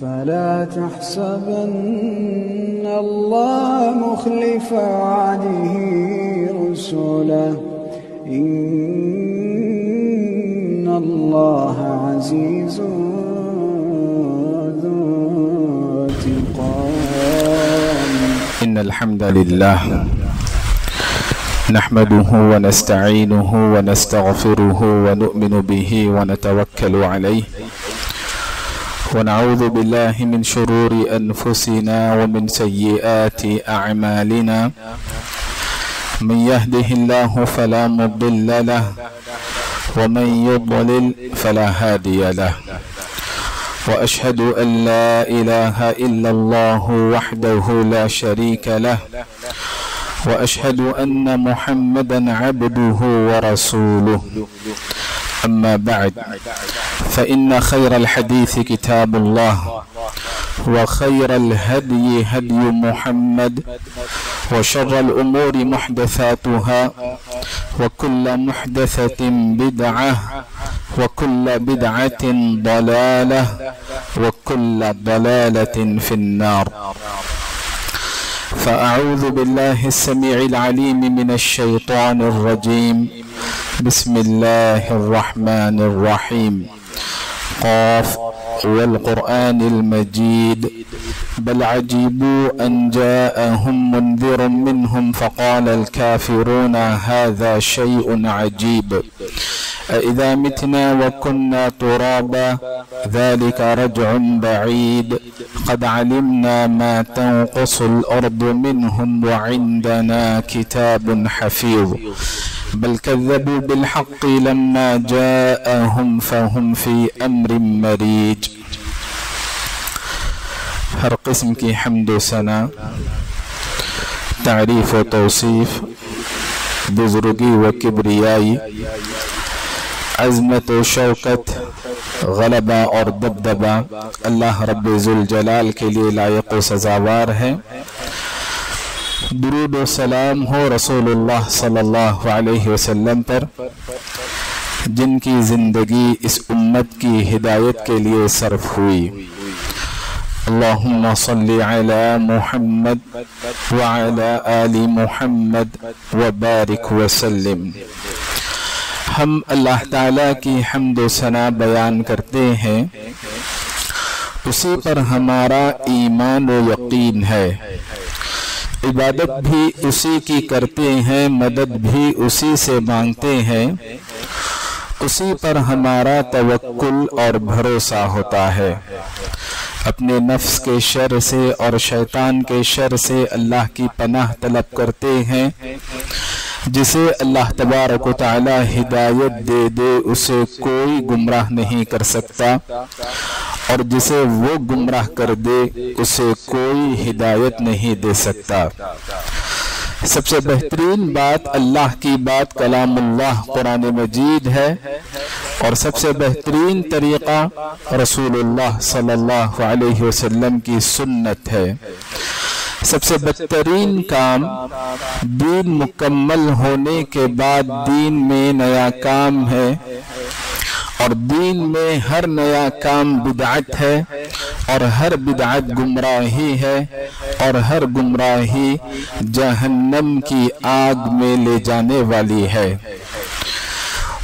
فلا تحسبن الله مخلف وعده رسله إن الله عزيز ذو انتقام. إن الحمد لله نحمده ونستعينه ونستغفره ونؤمن به ونتوكل عليه ونعوذ بالله من شرور أنفسنا ومن سيئات أعمالنا. من يهده الله فلا مضل له ومن يضلل فلا هادي له. وأشهد أن لا إله إلا الله وحده لا شريك له وأشهد أن محمدا عبده ورسوله. أما بعد فإن خير الحديث كتاب الله وخير الهدي هدي محمد وشر الأمور محدثاتها وكل محدثة بدعة وكل بدعة ضلالة وكل ضلالة في النار. فأعوذ بالله السميع العليم من الشيطان الرجيم. بسم الله الرحمن الرحيم. قاف والقرآن المجيد بل عجبوا أن جاءهم منذر منهم فقال الكافرون هذا شيء عجيب أإذا متنا وكنا ترابا ذلك رجع بعيد قد علمنا ما تنقص الأرض منهم وعندنا كتاب حفيظ بل كذبوا بالحق لما جاءهم فهم في أمر مريج. ہر قسم کی حمد و ثنا، تعریف و توصیف، بزرگی و کبریائی، عظمت و شوکت، غلبہ اور دبدبہ اللہ رب ذوالجلال کے لیے لائق و سزاوار ہے۔ درود و سلام ہو رسول اللہ صلی اللہ علیہ وسلم پر، جن کی زندگی اس امت کی ہدایت کے لیے صرف ہوئی۔ اللہم صلی علی محمد وعلی آل محمد وبارک وسلم۔ ہم اللہ تعالیٰ کی حمد و ثنا بیان کرتے ہیں، اسی پر ہمارا ایمان و یقین ہے، عبادت بھی اسی کی کرتے ہیں، مدد بھی اسی سے مانگتے ہیں، اسی پر ہمارا توکل اور بھروسہ ہوتا ہے۔ اپنے نفس کے شر سے اور شیطان کے شر سے اللہ کی پناہ طلب کرتے ہیں۔ جسے اللہ تبارک و تعالی ہدایت دے دے اسے کوئی گمراہ نہیں کر سکتا، اور جسے وہ گمراہ کر دے اسے کوئی ہدایت نہیں دے سکتا۔ سب سے بہترین بات اللہ کی بات کلام اللہ قرآن مجید ہے، اور سب سے بہترین طریقہ رسول اللہ صلی اللہ علیہ وسلم کی سنت ہے۔ سب سے بہترین کام دین مکمل ہونے کے بعد دین میں نیا کام ہے، اور دین میں ہر نیا کام بدعت ہے، اور ہر بدعت گمراہی ہے، اور ہر گمراہی جہنم کی آگ میں لے جانے والی ہے۔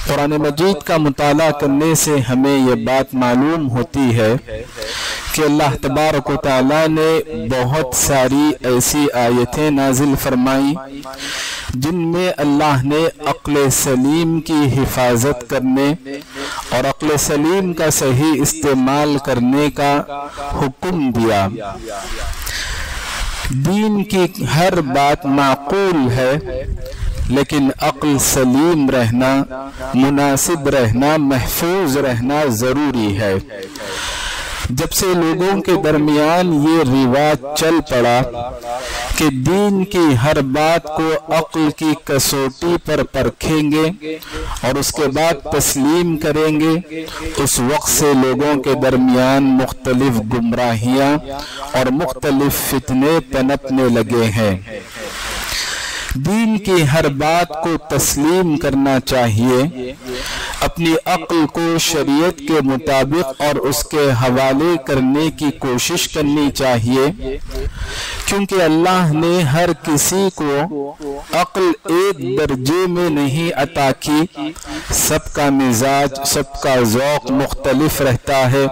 قرآن مجید کا مطالعہ کرنے سے ہمیں یہ بات معلوم ہوتی ہے کہ اللہ تبارک و تعالیٰ نے بہت ساری ایسی آیتیں نازل فرمائیں جن میں اللہ نے عقل سلیم کی حفاظت کرنے اور عقل سلیم کا صحیح استعمال کرنے کا حکم دیا۔ دین کی ہر بات معقول ہے، لیکن عقل سلیم رہنا، مناسب رہنا، محفوظ رہنا ضروری ہے۔ جب سے لوگوں کے درمیان یہ رواج چل پڑا کہ دین کی ہر بات کو عقل کی کسوٹی پر پرکھیں گے اور اس کے بعد تسلیم کریں گے، اس وقت سے لوگوں کے درمیان مختلف گمراہیاں اور مختلف فتنے پنپنے لگے ہیں۔ دین کی ہر بات کو تسلیم کرنا چاہیے، اپنی عقل کو شریعت کے مطابق اور اس کے حوالے کرنے کی کوشش کرنی چاہیے، کیونکہ اللہ نے ہر کسی کو عقل ایک درجے میں نہیں عطا کی، سب کا مزاج، سب کا ذوق مختلف رہتا ہے،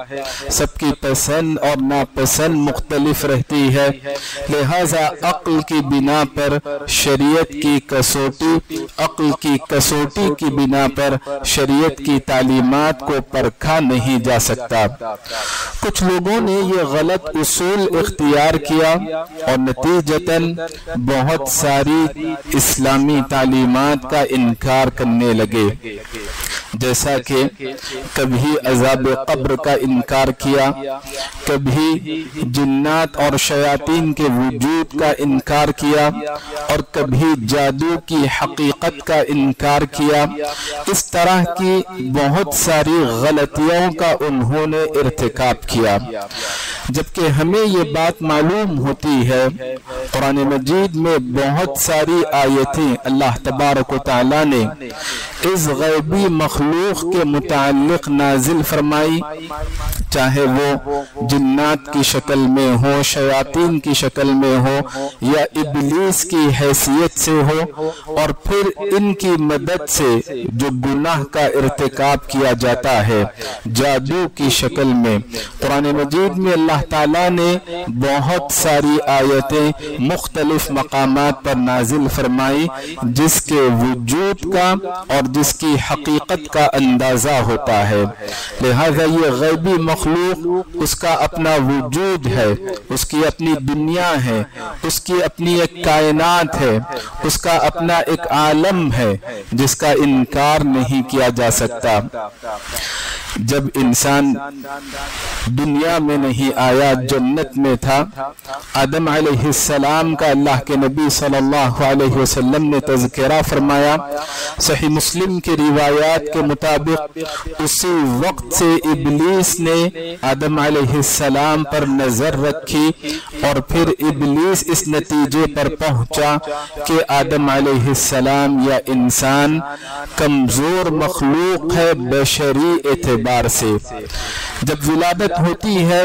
سب کی پسند اور ناپسند مختلف رہتی ہے، لہذا عقل کی بنا پر شریعت کی کسوٹی، عقل کی کسوٹی کی بنا پر شریعت کی تعلیمات کو پرکھا نہیں جا سکتا۔ کچھ لوگوں نے یہ غلط اصول اختیار کیا اور نتیجتاً بہت ساری اسلامی تعلیمات کا انکار کرنے لگے، جیسا کہ کبھی عذاب قبر کا انکار کیا، کبھی جنات اور شیاطین کے وجود کا انکار کیا، اور کبھی جادو کی حقیقت کا انکار کیا۔ اس طرح کی بہت ساری غلطیوں کا انہوں نے ارتکاب کیا، جبکہ ہمیں یہ بات معلوم ہوتی ہے قرآن مجید میں بہت ساری آیتیں اللہ تبارک و تعالیٰ نے اس غیبی مخلوق کے متعلق نازل فرمائی، چاہے وہ جنات کی شکل میں ہو، شیاطین کی شکل میں ہو، یا ابلیس کی حیثیت سے ہو، اور پھر ان کی مدد سے جو گناہ کا ارتکاب کیا جاتا ہے جادو کی شکل میں۔ قرآن مجید میں اللہ تعالیٰ نے بہت ساری آیتیں مختلف مقامات پر نازل فرمائی، جس کے وجود کا اور جس کی حقیقت کا اندازہ ہوتا ہے۔ لہذا یہ غیبی مخلوق، اس کا اپنا وجود ہے، اس کی اپنی دنیا ہے، اس کی اپنی ایک کائنات ہے، اس کا اپنا ایک عالم ہے جس کا انکار نہیں کیا جا سکتا۔ جب انسان دنیا میں نہیں آیا، جنت میں تھا، آدم علیہ السلام کا اللہ کے نبی صلی اللہ علیہ وسلم نے تذکرہ فرمایا۔ صحیح مسلم کی روایات کے مطابق اسی وقت سے ابلیس نے آدم علیہ السلام پر نظر رکھی، اور پھر ابلیس اس نتیجے پر پہنچا کہ آدم علیہ السلام یا انسان کمزور مخلوق ہے بشری اعتبار سے۔ جب ولادت ہوتی ہے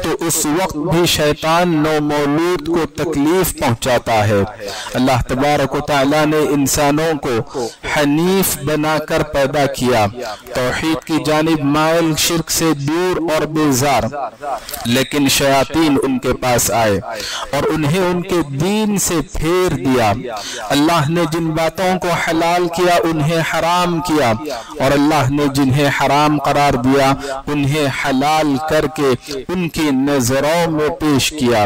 تو اس وقت بھی شیطان نومولود کو تکلیف پہنچاتا ہے۔ اللہ تبارک و تعالیٰ نے انسانوں کو حنیف بنا کر پیدا کیا، توحید کی جانب مائل، شرک سے دور اور بیزار، لیکن شیاطین ان کے پاس آئے اور انہیں ان کے دین سے پھیر دیا۔ اللہ نے جن باتوں کو حلال کیا انہیں حرام کیا، اور اللہ نے جنہیں حرام قرار دیا انہیں حلال کر کے ان کی نظروں میں پیش کیا۔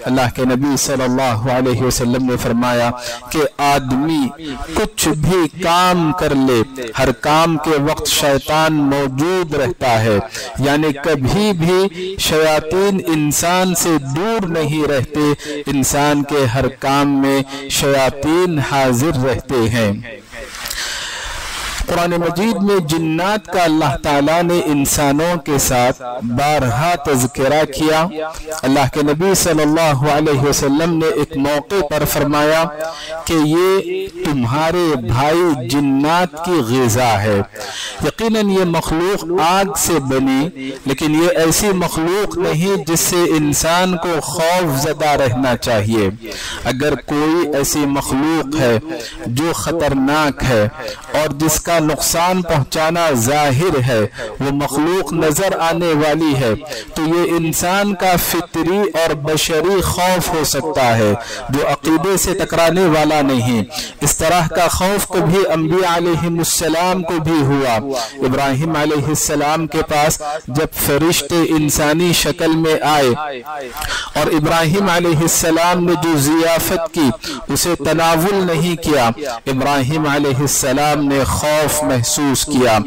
اللہ کے نبی صلی اللہ علیہ وسلم نے فرمایا کہ آدمی کچھ بھی کام کر لے، ہر کام کے وقت شیطان موجود رہتا ہے، یعنی کبھی بھی شیاطین انسان سے دور نہیں رہتے، انسان کے ہر کام میں شیاطین حاضر رہتے ہیں۔ قرآن مجید میں جنات کا اللہ تعالیٰ نے انسانوں کے ساتھ بارہا تذکرہ کیا۔ اللہ کے نبی صلی اللہ علیہ وسلم نے ایک موقع پر فرمایا کہ یہ تمہارے بھائی جنات کی غذا ہے۔ یقیناً یہ مخلوق آگ سے بنی، لیکن یہ ایسی مخلوق نہیں جس سے انسان کو خوف زدہ رہنا چاہیے۔ اگر کوئی ایسی مخلوق ہے جو خطرناک ہے اور جس کا نقصان پہنچانا ظاہر ہے، وہ مخلوق نظر آنے والی ہے، تو یہ انسان کا فطری اور بشری خوف ہو سکتا ہے جو عقیدے سے ٹکرانے والا نہیں۔ اس طرح کا خوف کبھی انبیاء علیہ السلام کو بھی ہوا۔ ابراہیم علیہ السلام کے پاس جب فرشتے انسانی شکل میں آئے اور ابراہیم علیہ السلام نے جو ضیافت کی اسے تناول نہیں کیا، ابراہیم علیہ السلام نے خوف محسوس کیا۔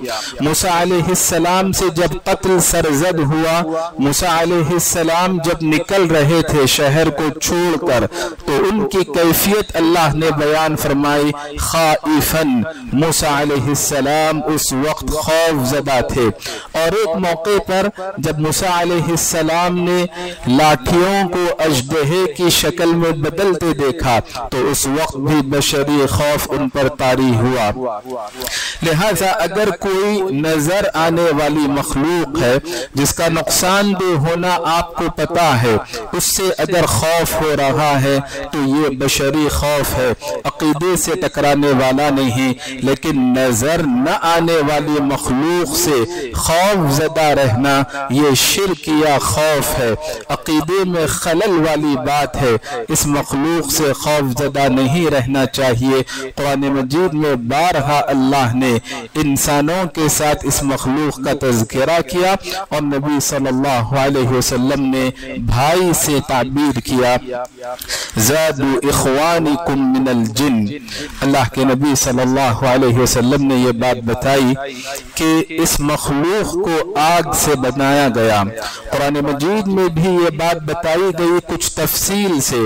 موسیٰ علیہ السلام سے جب قتل سرزد ہوا، موسیٰ علیہ السلام جب نکل رہے تھے شہر کو چھوڑ کر، تو ان کی کیفیت اللہ نے بیان فرمائی، خائفن، موسیٰ علیہ السلام اس وقت خوف زدہ تھے۔ اور ایک موقع پر جب موسیٰ علیہ السلام نے لاٹھیوں کو اژدہے کی شکل میں بدلتے دیکھا تو اس وقت بھی بشری خوف ان پر طاری ہوا۔ لہذا اگر کوئی نظر آنے والی مخلوق ہے جس کا نقصان دہ ہونا آپ کو پتا ہے، اس سے اگر خوف ہو رہا ہے تو یہ بشری خوف ہے، عقیدے سے ٹکرانے والا نہیں، لیکن نظر نہ آنے والی مخلوق سے خوف زدہ رہنا یہ شرکیہ خوف ہے، عقیدے میں خلل والی بات ہے، اس مخلوق سے خوف زدہ نہیں رہنا چاہیے۔ قرآن مجید میں بارہا اللہ نے انسانوں کے ساتھ اس مخلوق کا تذکرہ کیا اور نبی صلی اللہ علیہ وسلم نے بھائی سے تعبیر کیا، زادوا اخوانکم من الجن۔ اللہ کے نبی صلی اللہ علیہ وسلم نے یہ بات بتائی کہ اس مخلوق کو آگ سے بنایا گیا۔ قرآن مجید میں بھی یہ بات بتائی گئی کچھ تفصیل سے،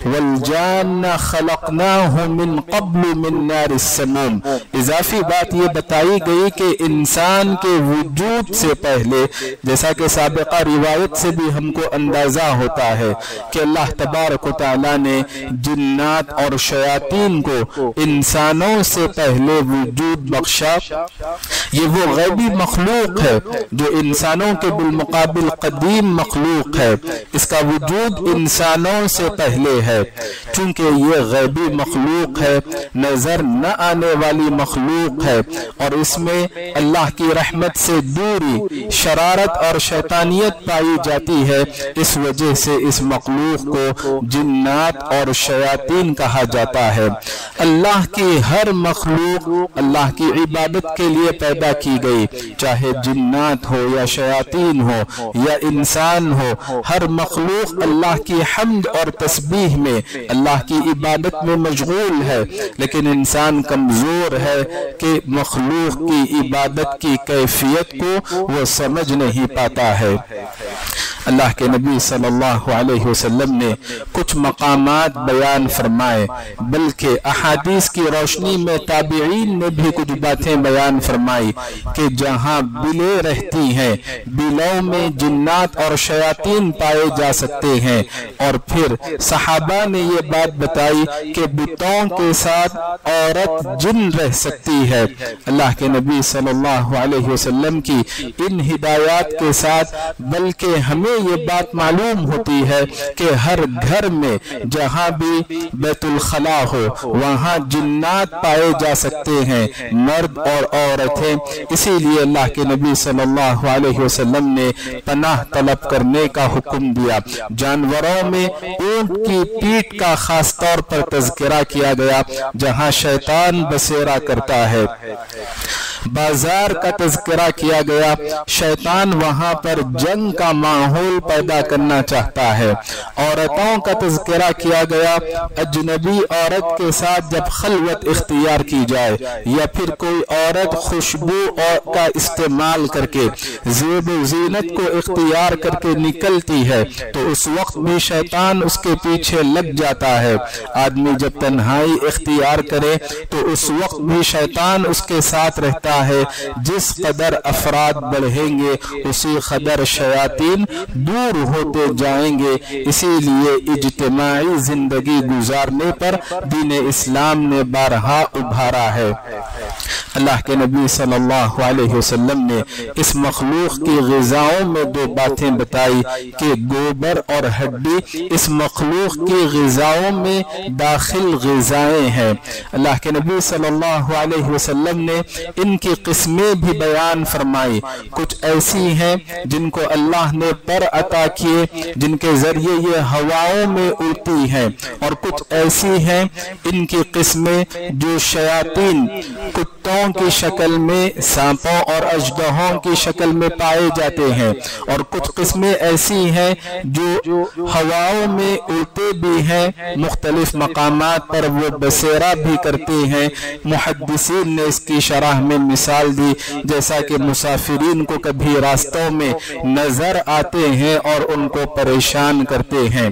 والجان خلقناہ من قبل من نار السموم۔ اضافی بات یہ بتائی گئی کہ انسان کے وجود سے پہلے، جیسا کہ سابقہ روایت سے بھی ہم کو اندازہ ہوتا ہے کہ اللہ تبارک و تعالیٰ نے جنات اور شیاطین کو انسانوں سے پہلے وجود بخشا۔ یہ وہ غیبی مخلوق ہے جو انسانوں کے بالمقابل قدیم مخلوق ہے، اس کا وجود انسانوں سے پہلے ہے۔ چونکہ یہ غیبی مخلوق ہے، نظر نہ آنے والی مخلوق ہے، اور اس میں اللہ کی رحمت سے دوری، شرارت اور شیطانیت پائی جاتی ہے، اس وجہ سے اس مخلوق کو جنات اور شیاطین کہا جاتا ہے۔ اللہ کی ہر مخلوق اللہ کی عبادت کے لیے پیدا کی گئی، چاہے جنات ہو یا شیاطین ہو یا انسان ہو، ہر مخلوق اللہ کی حمد اور تسبیح میں، اللہ کی عبادت میں مشغول ہے، لیکن انسان کمزور ہے کہ مخلوق کی عبادت کی کیفیت کو وہ سمجھ نہیں پاتا ہے۔ اللہ کے نبی صلی اللہ علیہ وسلم نے کچھ مقامات بیان فرمائے، بلکہ احادیث کی روشنی میں تابعین نے بھی کچھ باتیں بیان فرمائی کہ جہاں بلیں رہتی ہیں، بلوں میں جنات اور شیاطین پائے جا سکتے ہیں۔ اور پھر صحابہ نے یہ بات بتائی کہ بتوں کے ساتھ عورت جن رہ سکتی ہے۔ اللہ کے نبی صلی اللہ علیہ وسلم کی ان ہدایات کے ساتھ بلکہ ہمیں یہ بات معلوم ہوتی ہے کہ ہر گھر میں جہاں بھی بیت الخلا ہو وہاں جنات پائے جا سکتے ہیں، مرد اور عورتیں۔ اسی لیے اللہ کے نبی صلی اللہ علیہ وسلم نے پناہ طلب کرنے کا حکم دیا۔ جانوروں میں اونٹ کی پیٹھ کا خاص طور پر تذکرہ کیا گیا جہاں شیطان بسیرا کرتا ہے۔ بازار کا تذکرہ کیا گیا، شیطان وہاں پر جنگ کا ماحول پیدا کرنا چاہتا ہے۔ عورتوں کا تذکرہ کیا گیا، اجنبی عورت کے ساتھ جب خلوت اختیار کی جائے یا پھر کوئی عورت خوشبو کا استعمال کر کے زیب و زینت کو اختیار کر کے نکلتی ہے تو اس وقت بھی شیطان اس کے پیچھے لگ جاتا ہے۔ آدمی جب تنہائی اختیار کرے تو اس وقت بھی شیطان اس کے ساتھ رہتا ہے۔ جس قدر افراد بڑھیں گے اسی قدر شیاطین دور ہوتے جائیں گے۔ اسی لیے اجتماعی زندگی گزارنے پر دین اسلام نے بارہا ابھارا ہے۔ اللہ کے نبی صلی اللہ علیہ وسلم نے اس مخلوق کی غذاؤں میں دو باتیں بتائی کہ گوبر اور ہڈی اس مخلوق کی غذاؤں میں داخل غذائیں ہیں۔ اللہ کے نبی صلی اللہ علیہ وسلم نے ان کی قسمیں بھی بیان فرمائی۔ کچھ ایسی ہیں جن کو اللہ نے پر عطا کیے، جن کے ذریعے یہ ہواؤں میں اڑتی ہیں، اور کچھ ایسی ہیں ان کی قسمیں جو شیاطین کتوں کی شکل میں، سانپوں اور اژدہوں کی شکل میں پائے جاتے ہیں، اور کچھ قسمیں ایسی ہیں جو ہواؤں میں اڑتے بھی ہیں، مختلف مقامات پر وہ بسیرا بھی کرتے ہیں۔ محدثین نے اس کی شرح میں مثال دی جیسا کہ مسافرین کو کبھی راستوں میں نظر آتے ہیں اور ان کو پریشان کرتے ہیں۔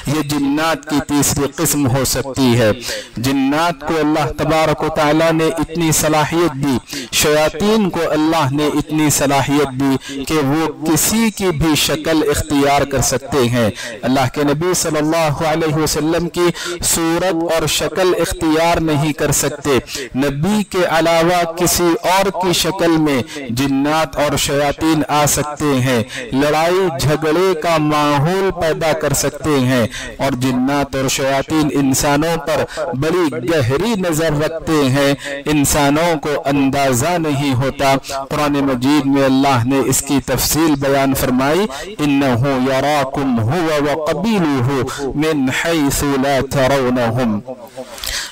یہ جنات کی تیسری قسم ہو سکتی ہے۔ جنات کو اللہ تبارک و تعالیٰ نے اتنی صلاحیت دی، شیاطین کو اللہ نے اتنی صلاحیت دی کہ وہ کسی کی بھی شکل اختیار کر سکتے ہیں۔ اللہ کے نبی صلی اللہ علیہ وسلم کی صورت اور شکل اختیار نہیں کر سکتے، نبی کے علاوہ کسی اور کی شکل میں جنات اور شیاطین آ سکتے ہیں، لڑائی جھگڑے کا ماحول پیدا کر سکتے ہیں، اور جنات اور شیاطین انسانوں پر بڑی گہری نظر رکھتے ہیں، انسانوں کو اندازہ نہیں ہوتا۔ قرآن مجید میں اللہ نے اس کی تفصیل بیان فرمائی، انہو یراکم ہوا وقبیلہ من حیث لا ترونہم۔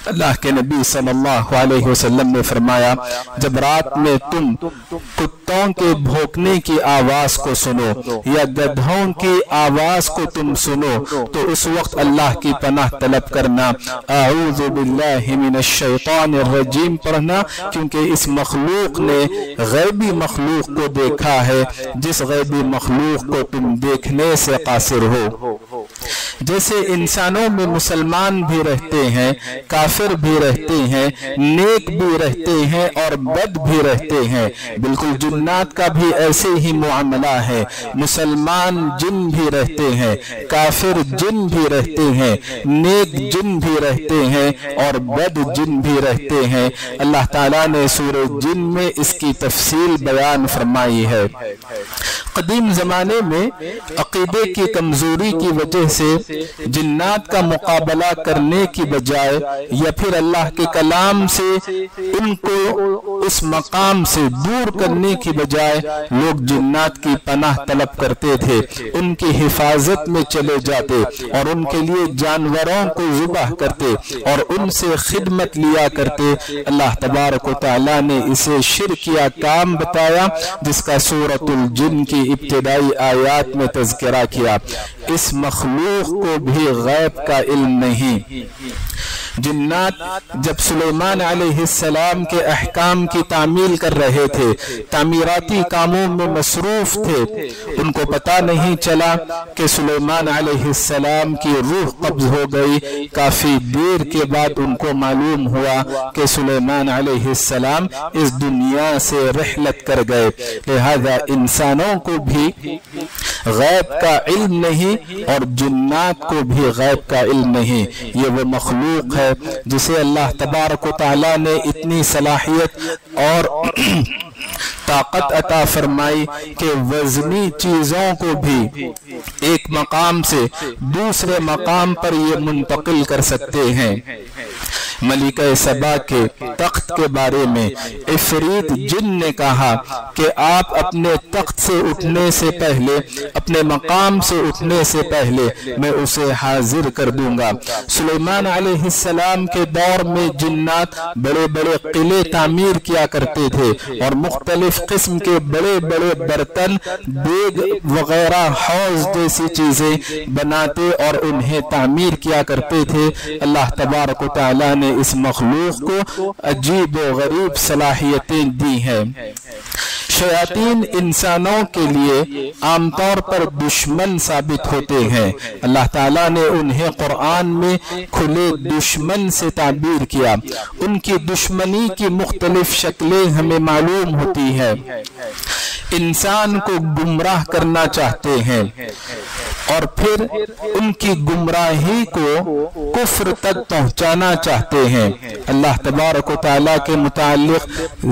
اللہ کے نبی صلی اللہ علیہ وسلم نے فرمایا، جب رات میں تم کتوں کے بھونکنے کی آواز کو سنو یا گدھوں کی آواز کو تم سنو تو اس وقت اللہ کی پناہ طلب کرنا، اعوذ باللہ من الشیطان الرجیم پڑھنا، کیونکہ اس مخلوق نے غیبی مخلوق کو دیکھا ہے، جس غیبی مخلوق کو تم دیکھنے سے قاصر ہو۔ جیسے انسانوں میں مسلمان بھی رہتے ہیں، کافر بھی رہتے ہیں، نیک بھی رہتے ہیں اور بد بھی رہتے ہیں، بالکل جنات کا بھی ایسے ہی معاملہ ہے۔ مسلمان جن بھی رہتے ہیں، کافر جن بھی رہتے ہیں، نیک جن بھی رہتے ہیں اور بد جن بھی رہتے ہیں۔ اللہ تعالیٰ نے سورہ جن میں اس کی تفصیل بیان فرمائی ہے۔ قدیم زمانے میں عقیدے کی کمزوری کی وجہ سے جنات کا مقابلہ کرنے کی بجائے یا پھر اللہ کے کلام سے ان کو اس مقام سے دور کرنے کی بجائے لوگ جنات کی پناہ طلب کرتے تھے، ان کی حفاظت میں چلے جاتے اور ان کے لیے جانوروں کو ذبح کرتے اور ان سے خدمت لیا کرتے۔ اللہ تبارک و تعالیٰ نے اسے شرکیہ کام بتایا، جس کا سورۃ الجن کی ابتدائی آیات میں تذکرہ کیا۔ اس مخلوق کو بھی غیب کا علم نہیں۔ جنات جب سلیمان علیہ السلام کے احکام کی تعمیل کر رہے تھے، تعمیراتی کاموں میں مصروف تھے، ان کو پتہ نہیں چلا کہ سلیمان علیہ السلام کی روح قبض ہو گئی۔ کافی دیر کے بعد ان کو معلوم ہوا کہ سلیمان علیہ السلام اس دنیا سے رحلت کر گئے۔ لہذا انسانوں کو بھی غیب کا علم نہیں اور جنات کو بھی غیب کا علم نہیں۔ یہ وہ مخلوق ہے جسے اللہ تبارک و تعالیٰ نے اتنی صلاحیت اور طاقت عطا فرمائی کہ وزنی چیزوں کو بھی ایک مقام سے دوسرے مقام پر یہ منتقل کر سکتے ہیں۔ ملکہ سبا کے تخت کے بارے میں عفریت جن نے کہا کہ آپ اپنے تخت سے اٹھنے سے پہلے، اپنے مقام سے اٹھنے سے پہلے میں اسے حاضر کر دوں گا۔ سلیمان علیہ السلام کے دور میں جنات بڑے بڑے قلعے تعمیر کیا کرتے تھے اور مختلف قسم کے بڑے بڑے برتن، دیگ وغیرہ، حوض جیسی چیزیں بناتے اور انہیں تعمیر کیا کرتے تھے۔ اللہ تبارک و تعالیٰ نے اس مخلوق کو عجیب و غریب صلاحیتیں دی ہیں۔ شیاطین انسانوں کے لیے عام طور پر دشمن ثابت ہوتے ہیں۔ اللہ تعالیٰ نے انہیں قرآن میں کھلے دشمن سے تعبیر کیا۔ ان کی دشمنی کی مختلف شکلیں ہمیں معلوم ہوتی ہیں۔ انسان کو گمراہ کرنا چاہتے ہیں اور پھر ان کی گمراہی کو کفر تک پہنچانا چاہتے ہیں۔ اللہ تبارک و تعالیٰ کے متعلق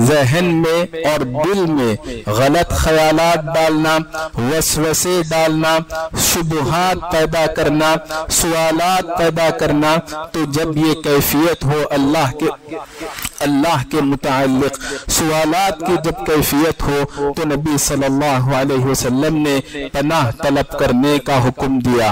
ذہن میں اور دل میں غلط خیالات ڈالنا، وسوسے ڈالنا، شبہات پیدا کرنا، سوالات پیدا کرنا، تو جب یہ کیفیت ہو اللہ کے متعلق سوالات کی جب کیفیت ہو تو نبی صلی اللہ علیہ وسلم نے پناہ طلب کرنے کا حکم دیا۔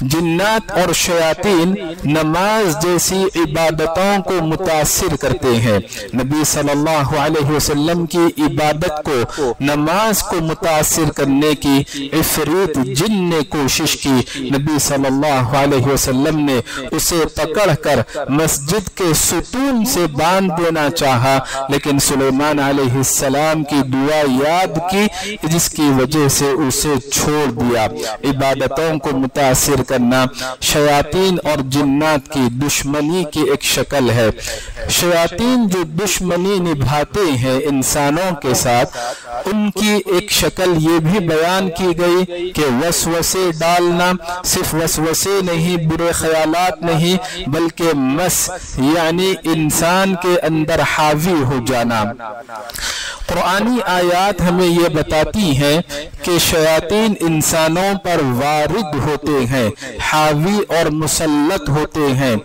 جنات اور شیاطین نماز جیسی عبادتوں کو متاثر کرتے ہیں۔ نبی صلی اللہ علیہ وسلم کی عبادت کو، نماز کو متاثر کرنے کی عفریت جن نے کوشش کی۔ نبی صلی اللہ علیہ وسلم نے اسے پکڑ کر مسجد کے ستون سے باندھ دینا چاہا، لیکن سلیمان علیہ السلام کی دعا یاد کی جس کی وجہ سے اسے چھوڑ دیا۔ عبادتوں کو متاثر کرنا شیاطین اور جنات کی دشمنی کی ایک شکل ہے۔ شیاطین جو دشمنی نبھاتے ہیں انسانوں کے ساتھ، ان کی ایک شکل یہ بھی بیان کی گئی کہ وسوسے ڈالنا، صرف وسوسے نہیں، برے خیالات نہیں، بلکہ مس یعنی انسان کے اندر حاوی ہو جانا۔ قرآنی آیات ہمیں یہ بتاتی ہیں کہ شیاطین انسانوں پر وارد ہوتے ہیں، حاوی اور مسلط ہوتے ہیں۔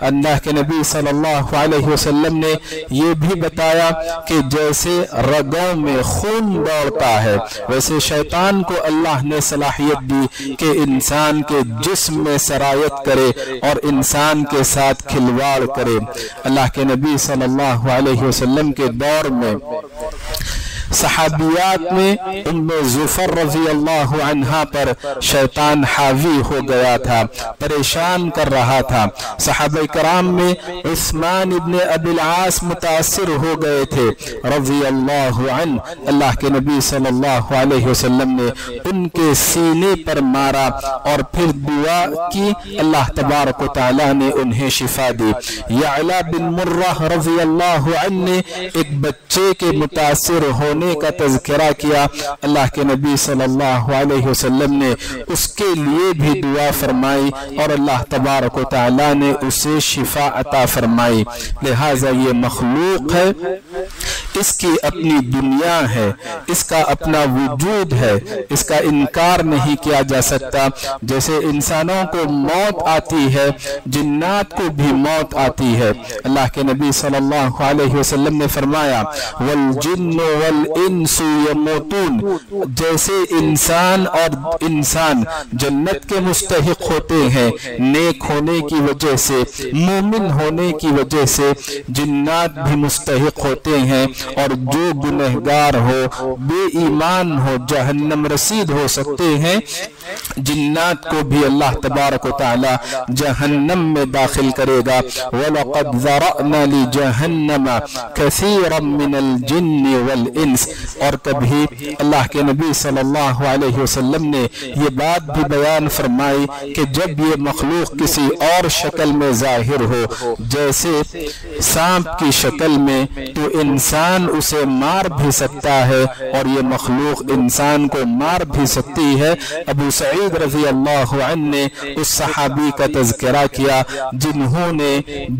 اللہ کے نبی صلی اللہ علیہ وسلم نے یہ بھی بتایا کہ جیسے رگوں میں خون دوڑتا ہے، ویسے شیطان کو اللہ نے صلاحیت دی کہ انسان کے جسم میں سرایت کرے اور انسان کے ساتھ کھلواڑ کرے۔ اللہ کے نبی صلی اللہ علیہ وسلم کے دور میں صحابیات میں ام زفر رضی اللہ عنہا پر شیطان حاوی ہو گیا تھا، پریشان کر رہا تھا۔ صحابہ کرام میں عثمان ابن ابی العاص متاثر ہو گئے تھے رضی اللہ عنہ۔ اللہ کے نبی صلی اللہ علیہ وسلم نے ان کے سینے پر مارا اور پھر دعا کی، اللہ تبارک و تعالیٰ نے انہیں شفا دی۔ یعلا بن مرہ رضی اللہ عنہ نے ایک بچے کے متاثر ہونے کا تذکرہ کیا، اللہ کے نبی صلی اللہ علیہ وسلم نے اس کے لیے بھی دعا فرمائی اور اللہ تبارک و تعالیٰ نے اسے شفا عطا فرمائی۔ لہٰذا یہ مخلوق ہے، اس کی اپنی دنیا ہے، اس کا اپنا وجود ہے، اس کا انکار نہیں کیا جا سکتا۔ جیسے انسانوں کو موت آتی ہے، جنات کو بھی موت آتی ہے۔ اللہ کے نبی صلی اللہ علیہ وسلم نے فرمایا والجن والانس یموتون، جیسے انسان اور انسان جنت کے مستحق ہوتے ہیں نیک ہونے کی وجہ سے، مومن ہونے کی وجہ سے، جنات بھی مستحق ہوتے ہیں، اور جو گنہگار ہو، بے ایمان ہو، جہنم رسید ہو سکتے ہیں۔ جنات کو بھی اللہ تبارک و تعالی جہنم میں داخل کرے گا۔ وَلَقَدْ ذَرَأْنَا لِجَهَنَّمَ كَثِيرًا مِنَ الْجِنِّ وَالْإِنسِ، اور کبھی اللہ کے نبی صلی اللہ علیہ وسلم نے یہ بات بھی بیان فرمائی کہ جب یہ مخلوق کسی اور شکل میں ظاہر ہو، جیسے سانپ کی شکل میں، تو انسان اسے مار بھی سکتا ہے اور یہ مخلوق انسان کو مار بھی سکتی ہے۔ ابو سعید رضی اللہ عنہ نے اس صحابی کا تذکرہ کیا جنہوں نے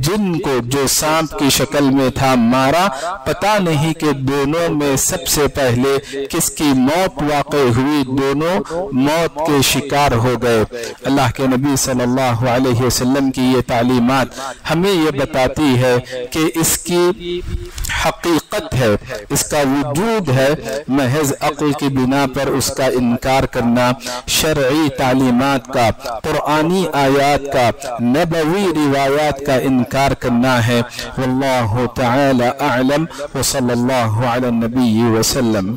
جن کو جو سانپ کی شکل میں تھا مارا۔ پتہ نہیں کہ دونوں میں سب سے پہلے کس کی موت واقع ہوئی، دونوں موت کے شکار ہو گئے۔ اللہ کے نبی صلی اللہ علیہ وسلم کی یہ تعلیمات ہمیں یہ بتاتی ہے کہ اس کی حقیقت ہے، اس کا وجود ہے، محض عقل کی بنا پر اس کا انکار کرنا، شرعی تعلیمات کا، قرآنی آیات کا، نبوی روایات کا انکار کرنا ہے۔ واللہ تعالی اعلم، وصلی اللہ علی النبی وسلم۔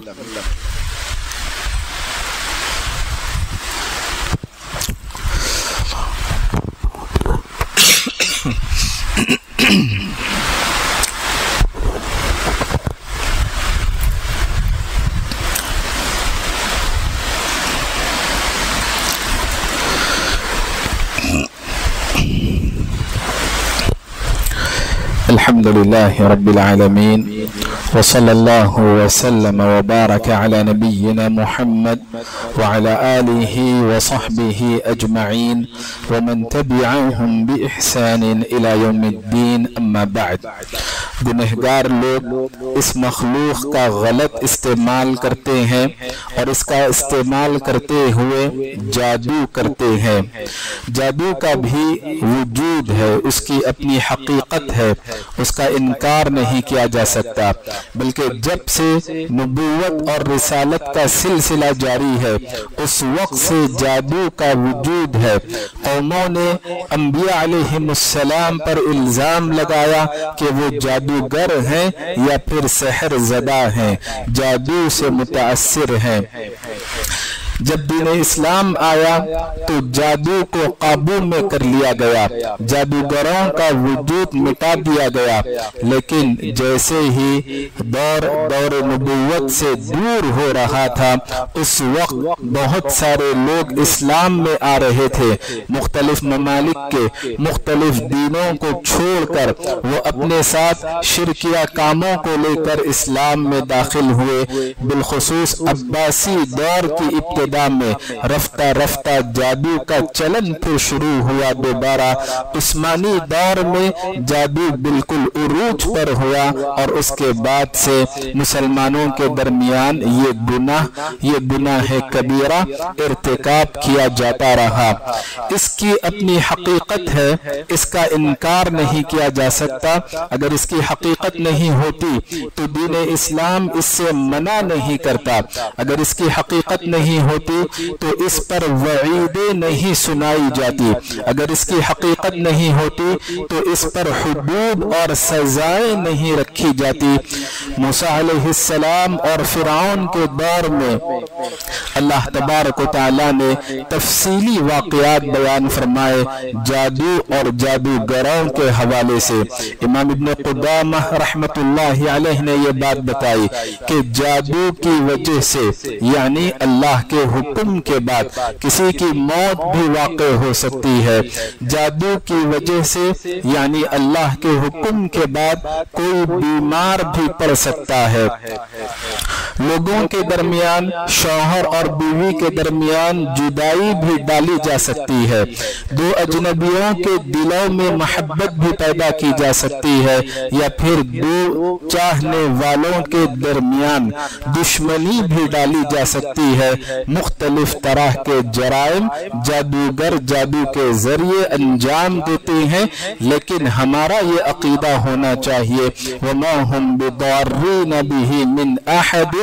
الحمد لله رب العالمين، وصلى الله وسلم وبارك على نبينا محمد وعلى آله وصحبه أجمعين ومن تبعهم بإحسان إلى يوم الدين، أما بعد۔ گنہگار لوگ اس مخلوق کا غلط استعمال کرتے ہیں اور اس کا استعمال کرتے ہوئے جادو کرتے ہیں۔ جادو کا بھی وجود ہے، اس کی اپنی حقیقت ہے، اس کا انکار نہیں کیا جا سکتا، بلکہ جب سے نبوت اور رسالت کا سلسلہ جاری ہے اس وقت سے جادو کا وجود ہے۔ قوموں نے انبیاء علیہم السلام پر الزام لگایا کہ وہ جادوگر ہیں یا پھر سحر زدہ ہیں، جادو سے متاثر ہیں۔ جب دین اسلام آیا تو جادو کو قابو میں کر لیا گیا، جادوگروں کا وجود مٹا دیا گیا، لیکن جیسے ہی دور نبوت سے دور ہو رہا تھا اس وقت بہت سارے لوگ اسلام میں آ رہے تھے، مختلف ممالک کے مختلف دینوں کو چھوڑ کر وہ اپنے ساتھ شرکیہ کاموں کو لے کر اسلام میں داخل ہوئے۔ بالخصوص عباسی دور کی ابتدا میں رفتہ رفتہ جادو کا چلن پھر شروع ہوا دوبارہ۔ عثمانی دور میں جادو بالکل عروج پر ہوا اور اس کے بعد سے مسلمانوں کے درمیان یہ گناہ کبیرہ ارتکاب کیا جاتا رہا۔ اس کی اپنی حقیقت ہے، اس کا انکار نہیں کیا جا سکتا۔ اگر اس کی حقیقت نہیں ہوتی تو دین اسلام اس سے منع نہیں کرتا، اگر اس کی حقیقت نہیں ہوتی تو اس پر وعیدیں نہیں سنائی جاتی، اگر اس کی حقیقت نہیں ہوتی تو اس پر حدود اور سزائیں نہیں رکھی جاتی۔ موسیٰ علیہ السلام اور فرعون کے دور میں اللہ تبارک و تعالیٰ نے تفصیلی واقعات بیان فرمائے جادو اور جادوگروں کے حوالے سے۔ امام ابن قدامہ رحمت اللہ علیہ نے یہ بات بتائی کہ جادو کی وجہ سے یعنی اللہ کے حکم کے بعد کسی کی موت بھی واقع ہو سکتی ہے، جادو کی وجہ سے یعنی اللہ کے حکم کے بعد کوئی بیمار بھی پڑ سکتا ہے، لوگوں کے درمیان شوہر اور بیوی کے درمیان جدائی بھی ڈالی جا سکتی ہے، دو اجنبیوں کے دلوں میں محبت بھی پیدا کی جا سکتی ہے، یا پھر دو چاہنے والوں کے درمیان دشمنی بھی ڈالی جا سکتی ہے۔ مختلف طرح کے جرائم جادوگر جادو کے ذریعے انجام دیتے ہیں، لیکن ہمارا یہ عقیدہ ہونا چاہیے وَمَا هُمْ بِضَارِّينَ بِهِ مِنْ أَحَدٍ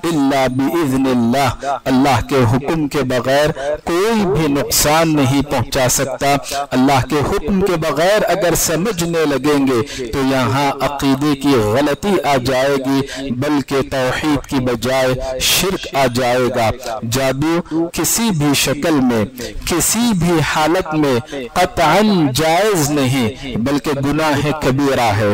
إِلَّا بِإِذْنِ اللَّهِ، اللہ کے حکم کے بغیر کوئی بھی نقصان نہیں پہنچا سکتا۔ اللہ کے حکم کے بغیر اگر سمجھنے لگیں گے تو یہاں عقیدے کی غلطی آ جائے گی، بلکہ توحید کی بجائے شرک آ جائے گا۔ جادو کسی بھی شکل میں کسی بھی حالت میں قطعاً جائز نہیں بلکہ گناہ کبیرہ ہے۔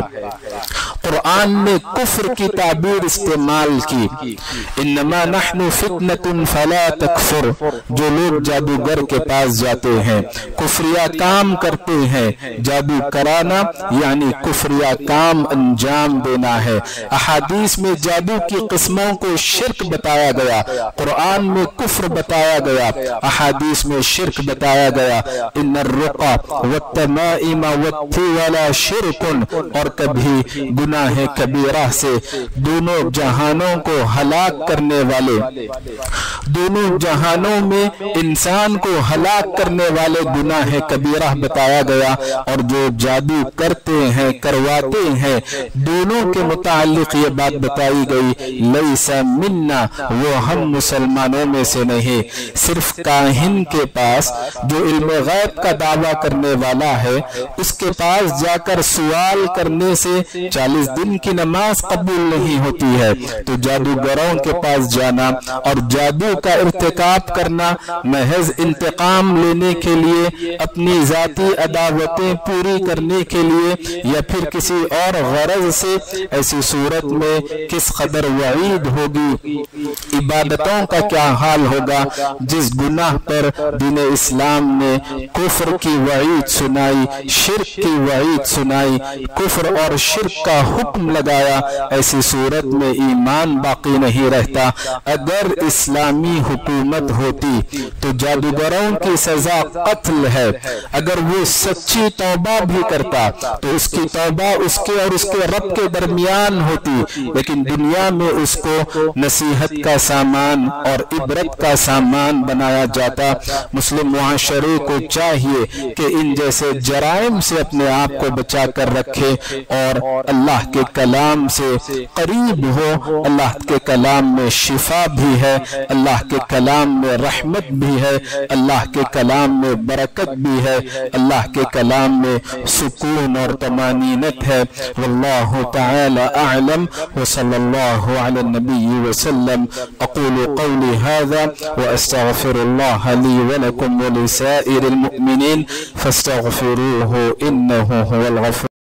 قرآن نے کفر کی تعبیر استعمال کی، انما نحن فتنة فلا تکفر، جو لوگ جادوگر کے پاس جاتے ہیں کفریہ کام کرتے ہیں، جادو کرانا یعنی کفریہ کام انجام دینا ہے۔ احادیث میں جادو کی قسموں کو شرک بتایا گیا، قرآن میں کفر بتایا گیا، احادیث میں شرک بتایا گیا۔ ان الرقى والتمائم والتول شرک، اور کبھی گناہ کبیرہ سے دونوں جہانوں کو ہلاک کرنے والے، دونوں جہانوں میں انسان کو ہلاک کرنے والے گناہ کبیرہ بتایا گیا۔ اور جو جادو کرتے ہیں کرواتے ہیں دونوں کے متعلق یہ بات بتائی گئی لیس منا، وہ ہم مسلمانوں میں سے نہیں۔ صرف کاہن کے پاس جو علم غیب کا دعویٰ کرنے والا ہے اس کے پاس جا کر سوال کرنے سے 40 دن کی نماز قبول نہیں ہوتی ہے، تو جادوگروں کے پاس جانا اور جادو کا ارتکاب کرنا محض انتقام لینے کے لیے، اپنی ذاتی عداوتیں پوری کرنے کے لیے یا پھر کسی اور غرض سے، ایسی صورت میں کس قدر وعید ہوگی، عبادتوں کا کیا حال ہوگا۔ جس گناہ پر دین اسلام نے کفر کی وعید سنائی، شرک کی وعید سنائی، کفر اور شرک کا حکم لگایا، ایسی صورت میں ایمان باقی نہیں رہتا۔ اگر اسلامی حکومت ہوتی تو جادوگروں کی سزا قتل ہے، اگر وہ سچی توبہ بھی کرتا تو اس کی توبہ اس کے اور اس کے رب کے درمیان ہوتی، لیکن دنیا میں اس کو نصیحت کا سامان اور عبرت کا سامان بنایا جاتا۔ مسلم معاشرے کو چاہیے کہ ان جیسے جرائم سے اپنے آپ کو بچا کر رکھے اور اللہ کے کلام سے قریب ہو۔ اللہ کے کلام میں شفا بھی ہے، اللہ کے کلام میں رحمت بھی ہے، اللہ کے کلام میں برکت برکت بھی ہے، اللہ کے کلام میں سکون اور طمانینت ہے۔ واللہ تعالی اعلم وصلی اللہ علی النبی وسلم۔ اقول قولی هذا واستغفر اللہ لی ولکم ولسائر المؤمنین فاستغفروه انه هو الغفور